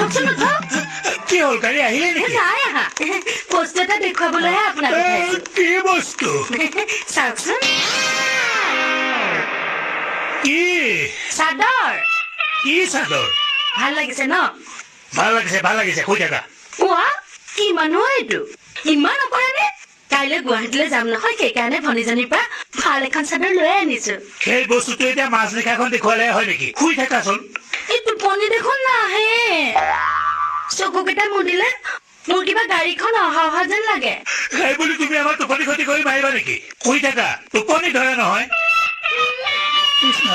উঠকচোন উঠক কি হ'ল গাড়ী আহিলে নেকি নাই আহা বস্তু এটা দেখুৱাবলৈহে আপোনাক পঠাইছো কি বস্তু চাওকচোন কি চাদৰ কি চাদৰ ভাল লাগিছে ন ভাল লাগিছে শুই থাকা কোৱা কি মানুহ এইটো ইমান অপৰাধী কাইলৈ গুৱাহাটীলৈ যাম নহয় সেইকাৰণে ভনীজনীৰ পৰা ভাল এখন চাদৰ লৈ আনিছো সেই বস্তুটো এতিয়া মাছ নিশাখন দেখুৱালে হয় নেকি শুই থাকাচোন এই টোপনি দেখোন নাহে চকুকেইটা মুদিলে মোৰ কিবা গাড়ীখন অহা যেন লাগে সেই বুলি তুমি আমাৰ টোপনি ক্ষতি কৰি মাৰিবা নেকি শুই থাকা টোপনি ধৰে নহয় কৃষ্ণ